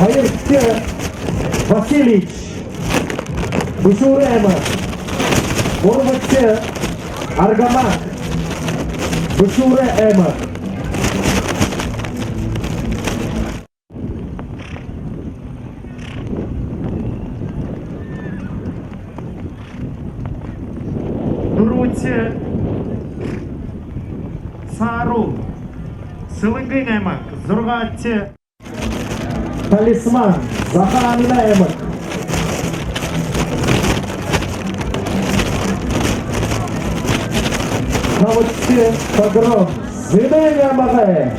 Hayırcı Vasiliç, Büşurema, Ormaçı, Argamak, Büşurema. Друзі, Сару, Сылыгын аймақ, Зұрғатте. Талисман, Заханина аймақ. Кавычы, Погром, Зыбын аймағы.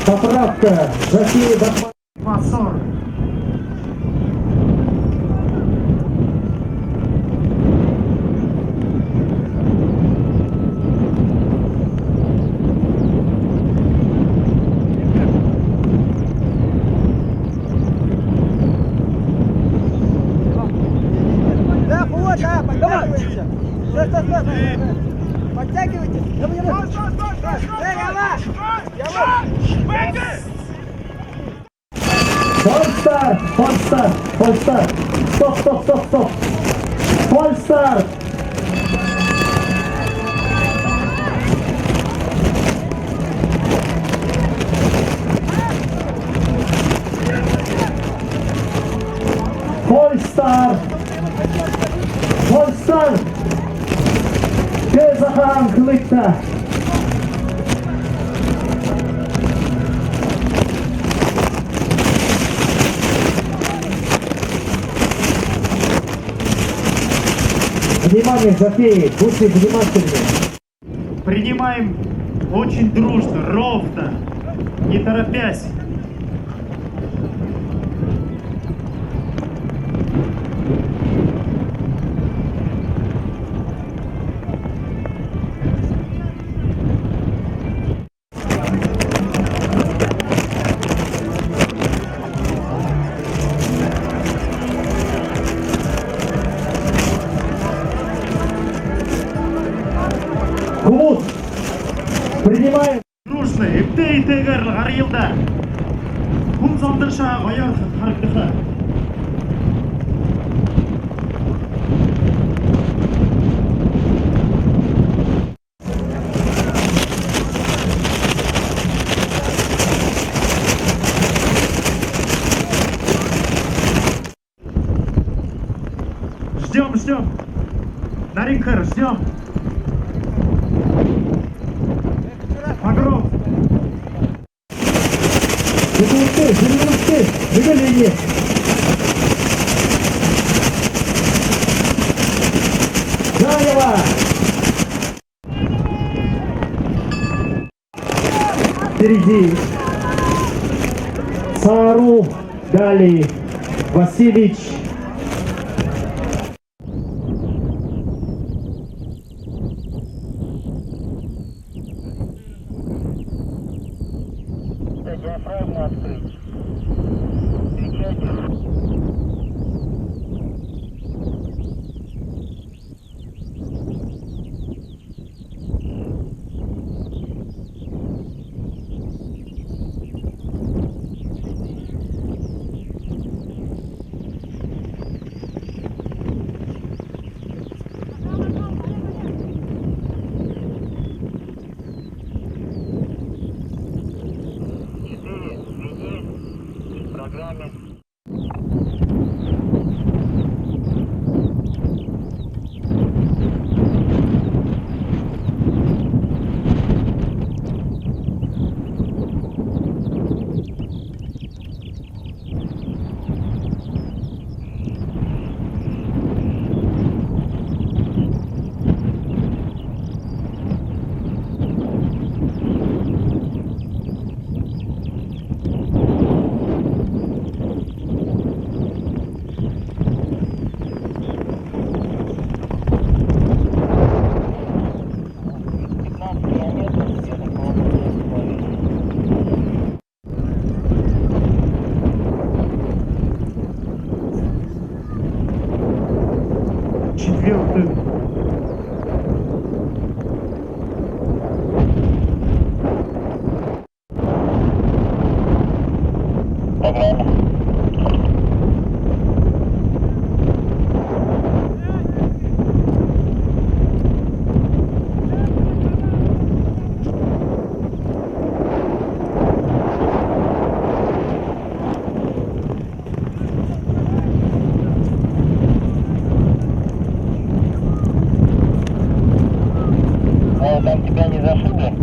Поправка, Жаки, Масор. Подтягивайте! Фольстарт! Фольстарт! Фольстарт! Стоп, стоп, стоп, стоп! Фольстарт! Фольстарт! Фольстарт! Кезахан Кылыкта! Внимание, жокеи, будьте внимательны. Принимаем очень дружно, ровно, не торопясь. Кумут, принимаем. Дружно, итегер, гарилда. Кум замдырша, гояр, харкыха. Ждем. Наринкар, ждем. Погром. Жигулевский, движение. Гаева. Впереди Сару, Гали, Васильевич. Диафрагму открыть. Встречайте. Веди. понял, там тебя не зашибли?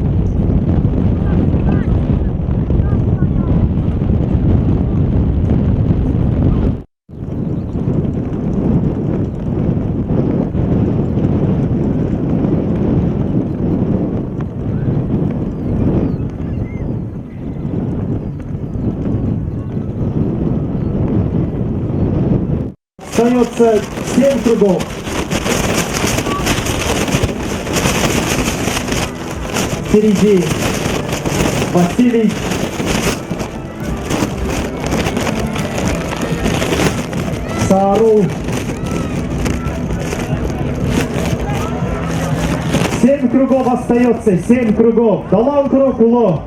Остается 7 кругов. Впереди Василий. Саарул. 7 кругов остается, 7 кругов. Далан круг уло.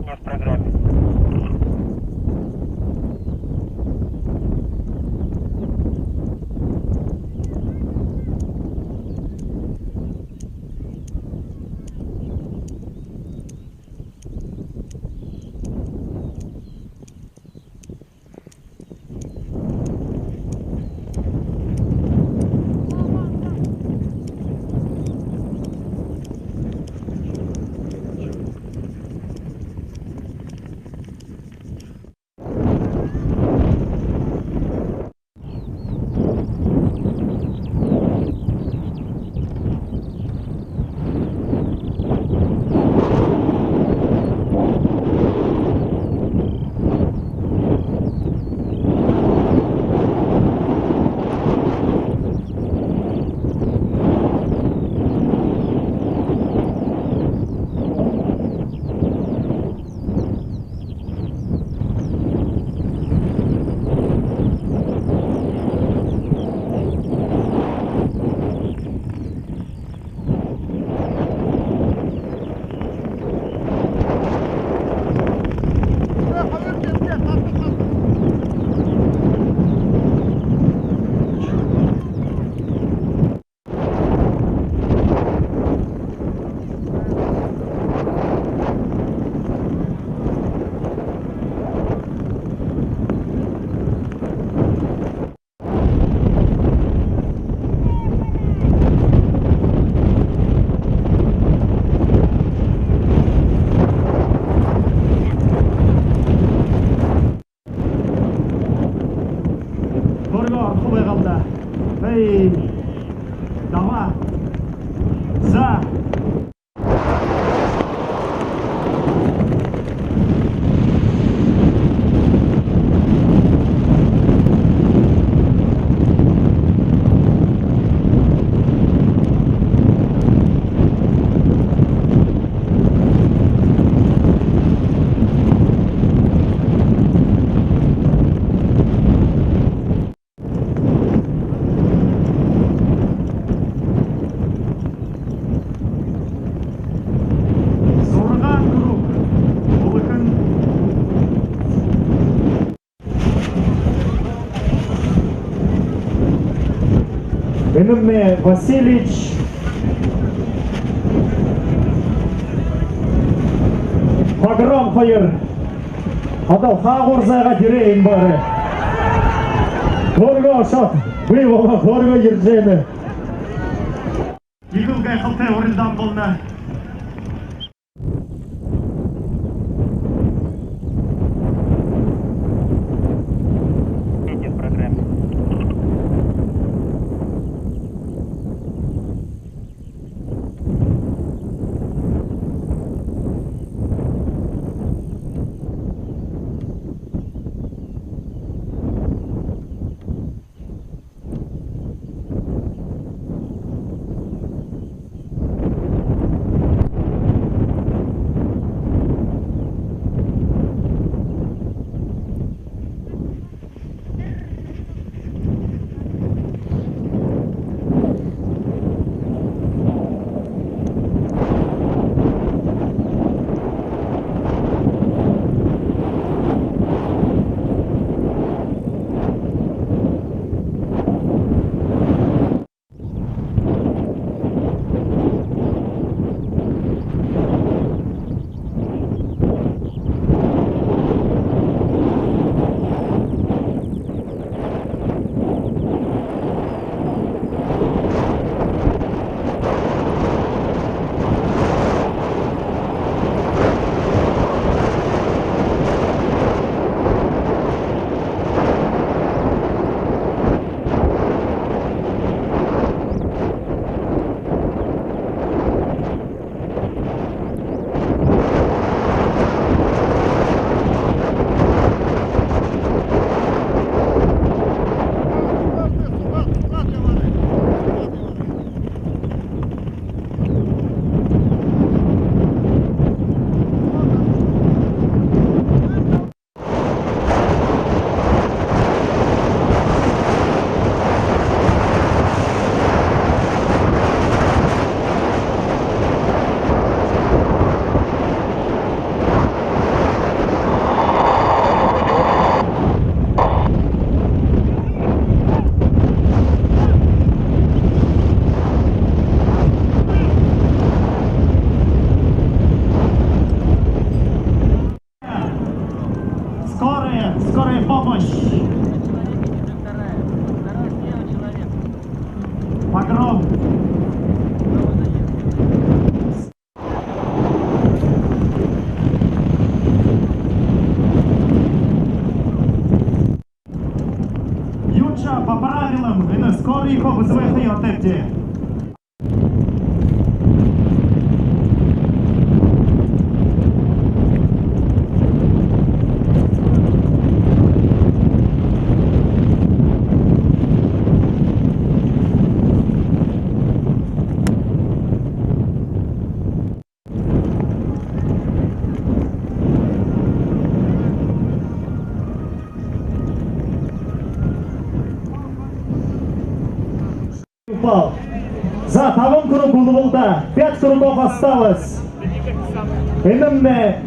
Не в программе. Ей, давай, за. Önüme Vasilic. Погром hayır. Адал хағырзаға жүрейін бары. Қорға шат, бұйбаға қорға ержені. Игілгай қылтай орындан болна. В программе. Фортетти. Упал. За таван круг Улыбулда. 5 кругов осталось. Энемне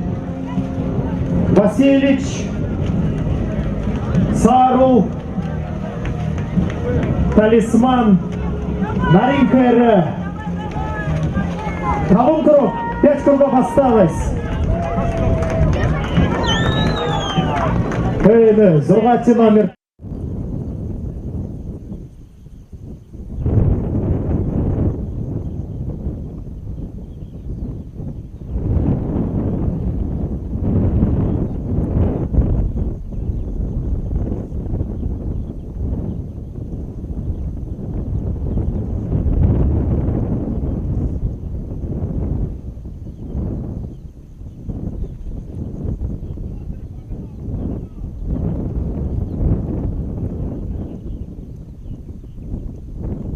Васильевич, Сару, Талисман, Наринкер. Таван круг. 5 кругов осталось. Зургати номер.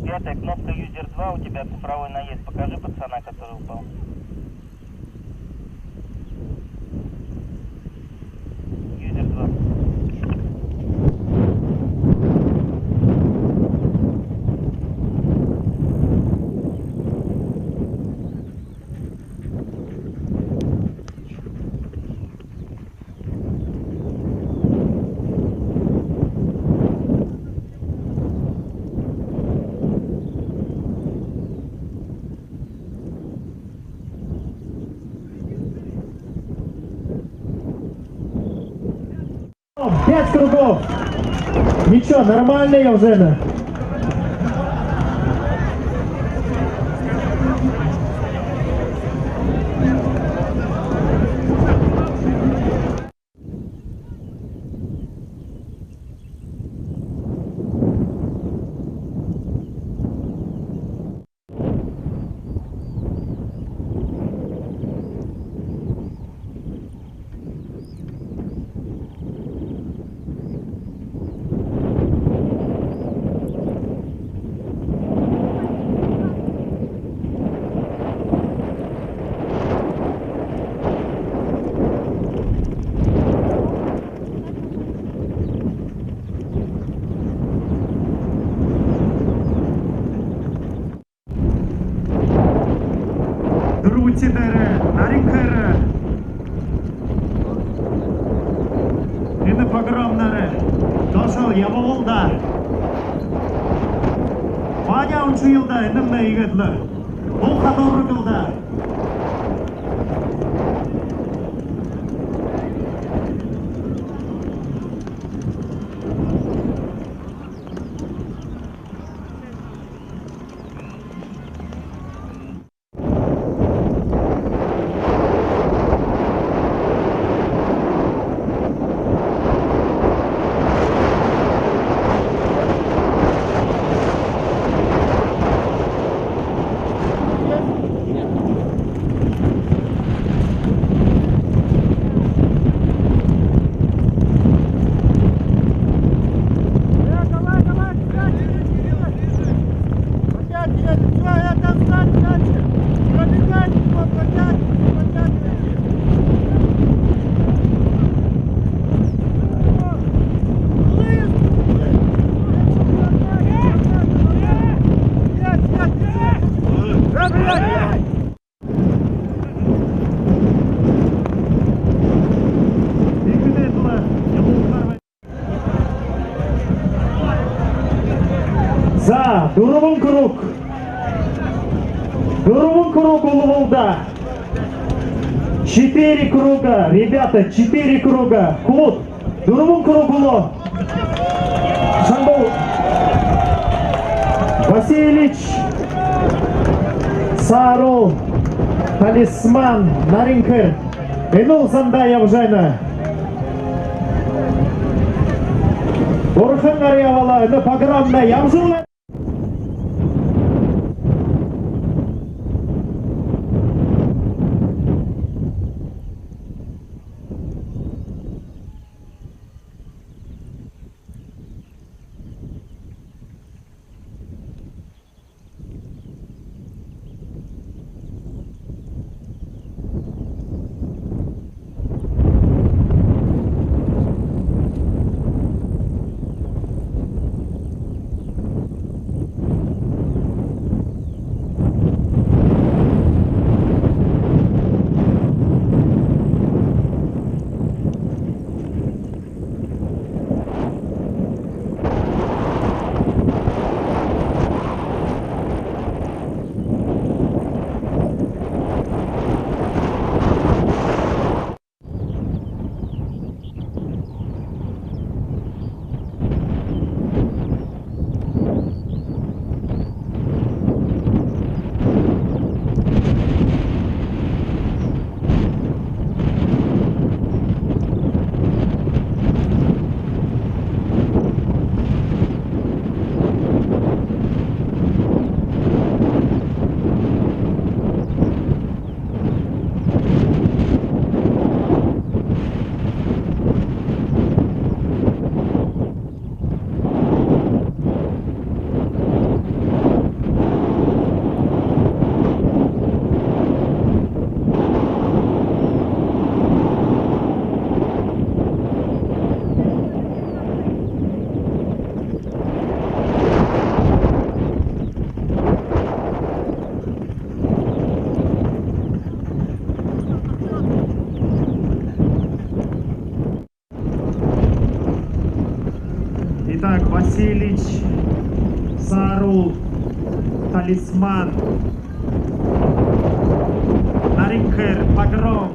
Пятая кнопка User 2, у тебя цифровой наезд. Покажи пацана, который упал. User 2. Пять кругов. Ничего, нормально, Евгена. Друтидері, Наринкері. Енді погромнары. Дошыл Ябоволда. Ваня ұншуылда, endimde егетлі. Бұл қаторы кылда. За Дуровым круг. Дуровым круг Улыбулда. 4 круга, ребята, 4 круга. Клуб. Дуровым круг Улы. Шамбул. Васильевич. Сару. Талисман. Наринкер. Энул Зандаев Жайна. Орхан Арьявала. Это программа Ямжула. Васильевич, Сарул, Талисман, Наринкер, Погром.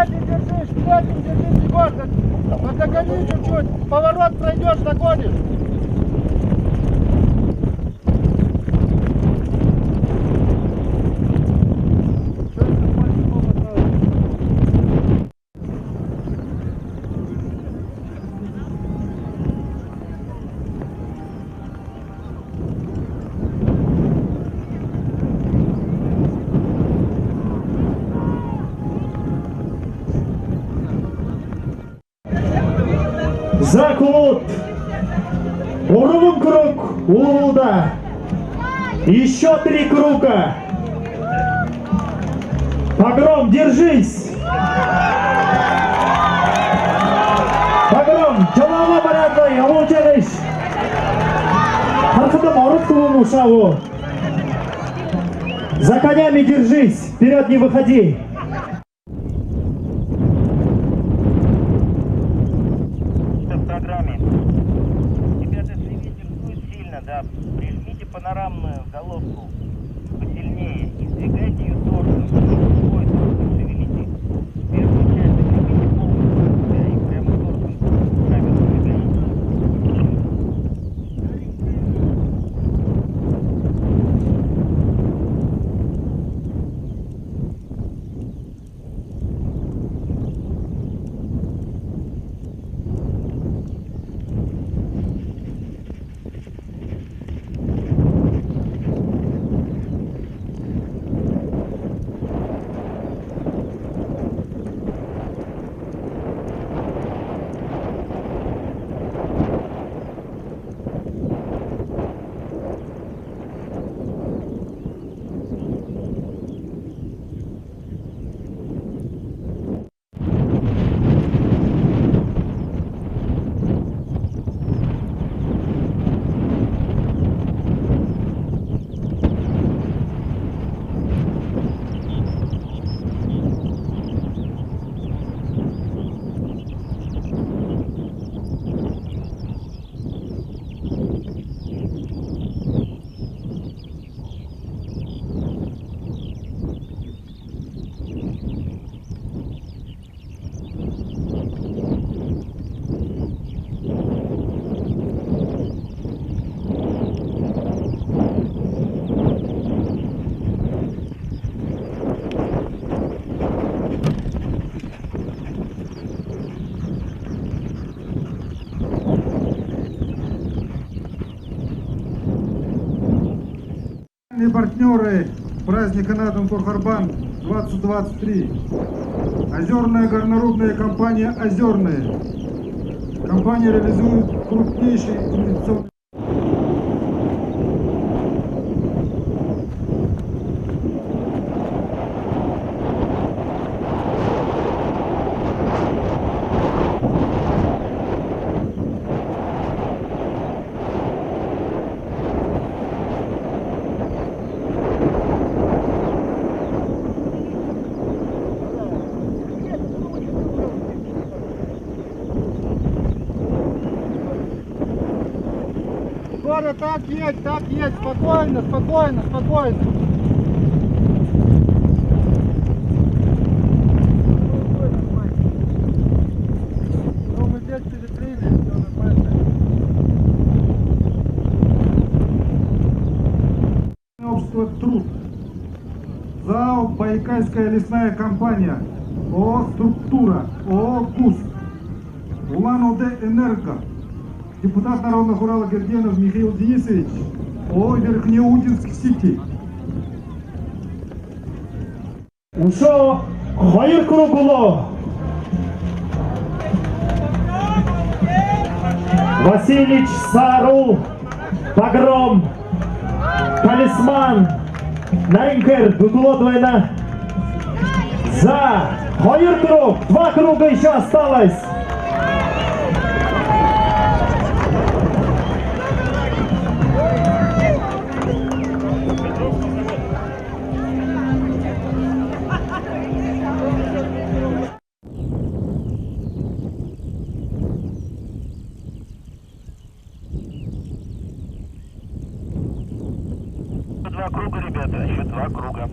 Третий держись, третий держись, Егор, подогони чуть-чуть, поворот пройдешь, догонишь. За Кулут. Урум круг Улуда. Еще 3 круга. Погром, держись. Погром, Джалала Барадной, Алучалыш. Харфуда Морут Кулуму Шаву. За конями держись. Вперед не выходи. Да, прижмите панорамную головку посильнее и сдвигайте ее торсом, рукой торсом шевелите. Первую часть закрепите полностью, да, и прямо торсом правильно сдвигайте. Партнеры праздника Надом Турхарбан 2023. Озерная горнорудная компания «Озерная». Компания реализует крупнейший инвестиционный... Скоро так едь, спокойно, спокойно, спокойно. Ну, мы здесь перекрыли, все нормально. Общество «Труд». ЗАО «Байкальская лесная компания». ООО «Структура». ООО «КУС». Улан-Удэ «Энерго». Депутат Народного Урала Герденов Михаил Денисович, ООО «Верхнеудинск Сити». Ушо Хайыр круг улу. Васильевич, Сарул, Погром, Талисман, Наринкер, Дутуло двойна. За. Хайр круг. 2 круга еще осталось. Два круга, ребята, еще 2 круга.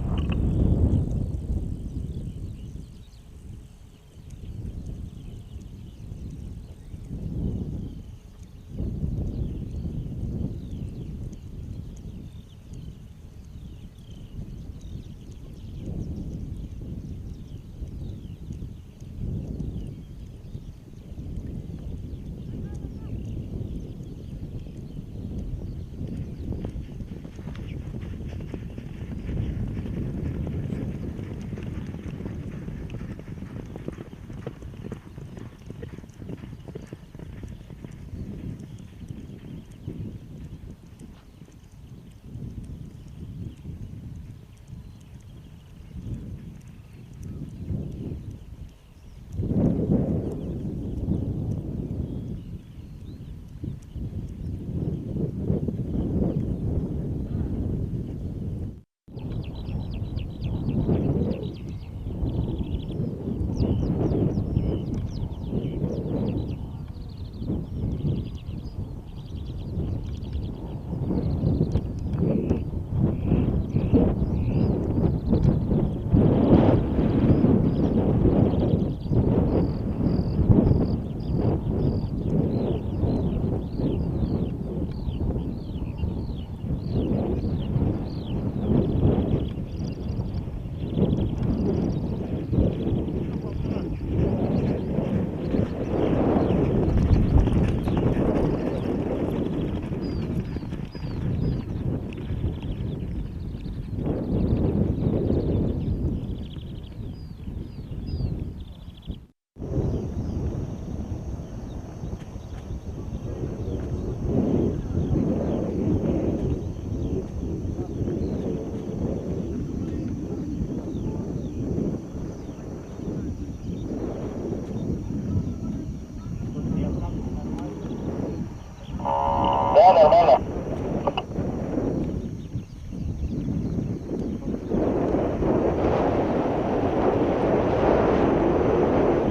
Да, нормально.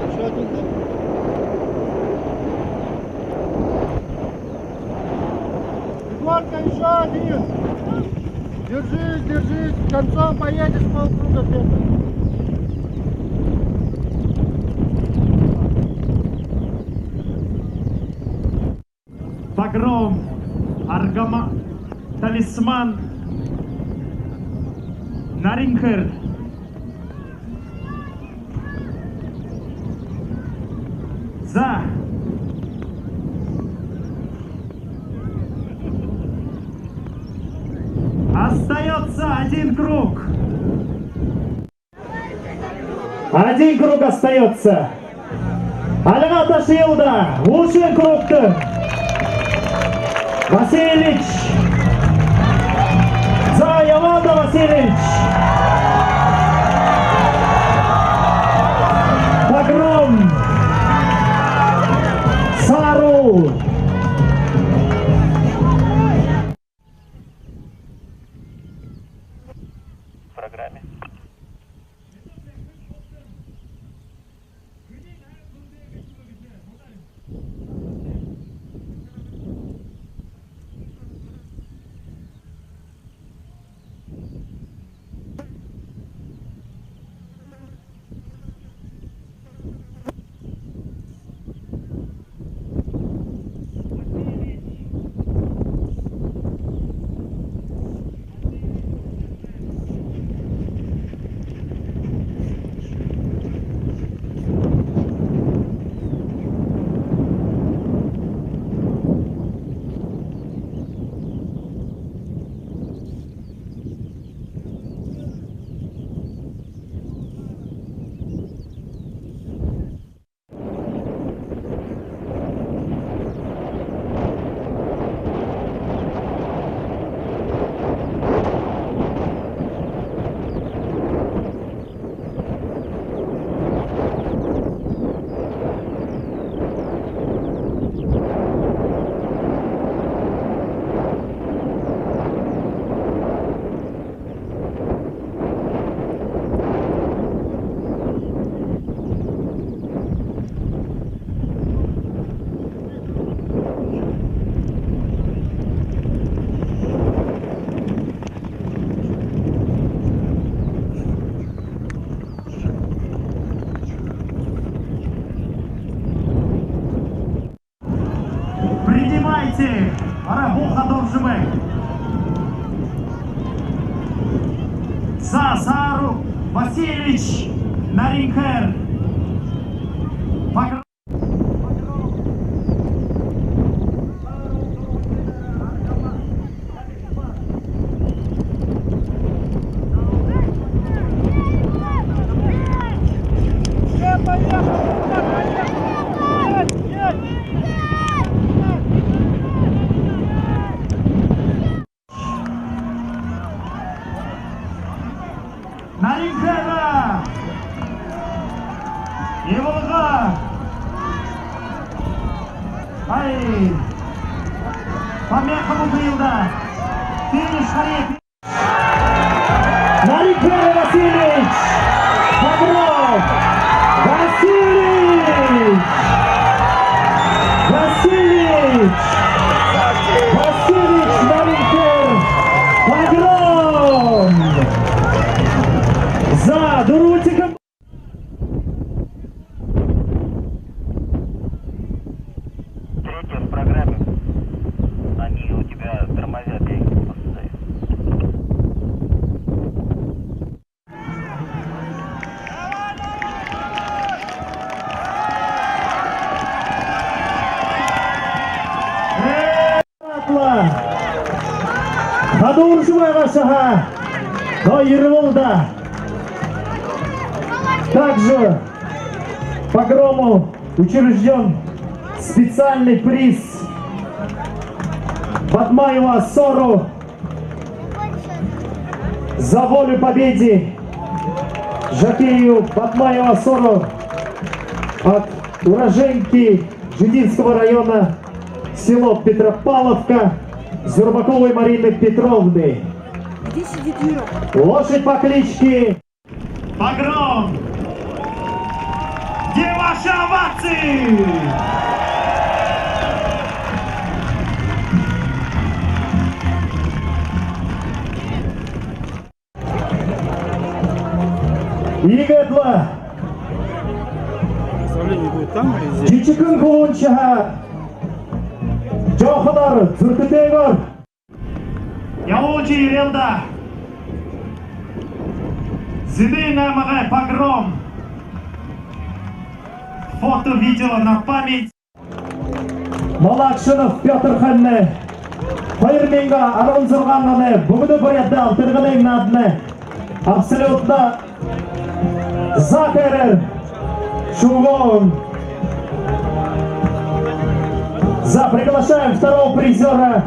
Еще один, да? Егорка, еще один. Держись, держись. Концом поедешь полкруга где-то. Погром, Аргама, Талисман, Наринкер. За. Остается 1 круг. 1 круг остается. Алга Ташилда, лучший круг-то. Васильевич! За Яванда Васильевич! Погром! Сарул! В программе. За Сару Васильевич Наринкер. Наринкера! Еволга! Ай! Помеха Мубилда! Финиш Харек! Наринкера Васильевич! Багров! Васильевич! Васильевич! Васильевич Наринкер! Багров! За Дурутиком! Третье в программе. Они у тебя тормозят, я их поставил. Подурживая шага до Ерволда. Также по грому учрежден специальный приз Батмаева Сору за волю победы Жакею Батмаева Сору от уроженки Жидинского района село Петропавловка Зюрбаковой Марины Петровны. Где сидит Юра? Лошадь по кличке Погром. Где ваши овации? Игетла. Представление будет там или здесь? Чичикын кулунчаға Жохалар Зүркітегір Яулчы Ерелда Зиды намағай Погром. Фото-видео на память. Малакшынов Петр Ханны Қойырменға арон зұрғанғаны бүгіні боятты алтырғының надыны абсолютно закерер Шугон. За приглашаем второго призера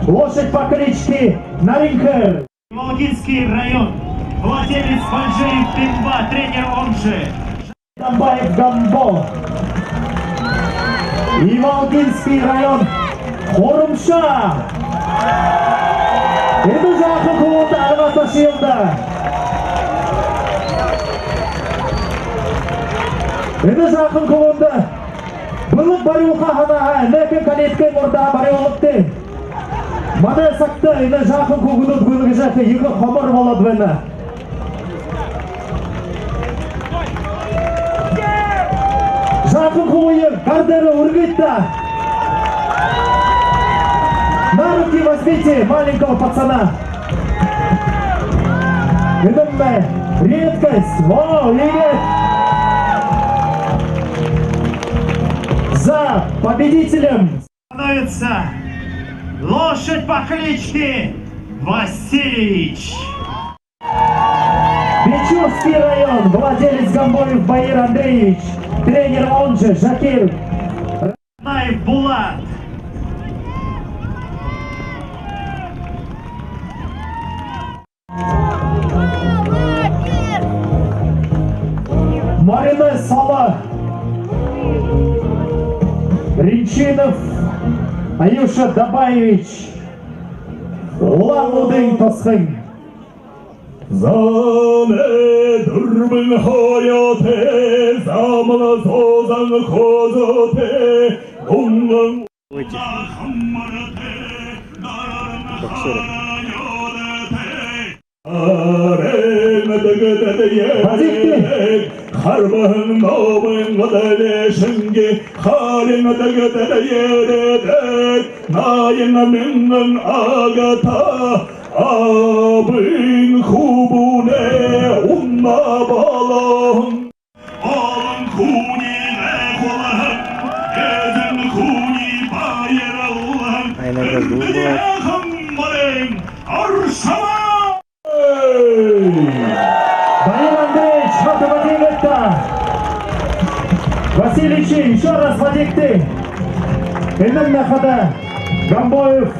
лошадь по кличке Наринкер. Волгинский район. Владелец Большой Пимба, тренер он же Дамбаев Гамбо. И Волгинский район. Хорумша. Это жақын кулуды Алматы шиылды. Это жақын кулуды. Бұлық баруға ғана, нәкен кәлеткен орда баруылықты. Мада сақты, ені жақын кулуды бұлығы жақы екі қомыр болады бәні. Жақын кулуы қардары үргетті. На руки возьмите маленького пацана. Видимо, редкость. О, видит. За победителем становится лошадь по кличке Васильевич. Печорский район. Владелец Гамбоев Баир Андреевич. Тренер он же Жакир Наев Булат. Марина Сала, Ринчинов, Аюша Дабаевич, Ламудын Тосхын. Заме дурбын хояте, замана зозан хозоте, гумган хаммарате, Harбын наумын ғадалешінге, Халин дәгәдәлі ередек, Найына мінгін ағата, Абын хубуне. Данил Андреевич, хаты Вадимовна. Василий еще раз Вадикты. Энем Нахада, Гамбоев,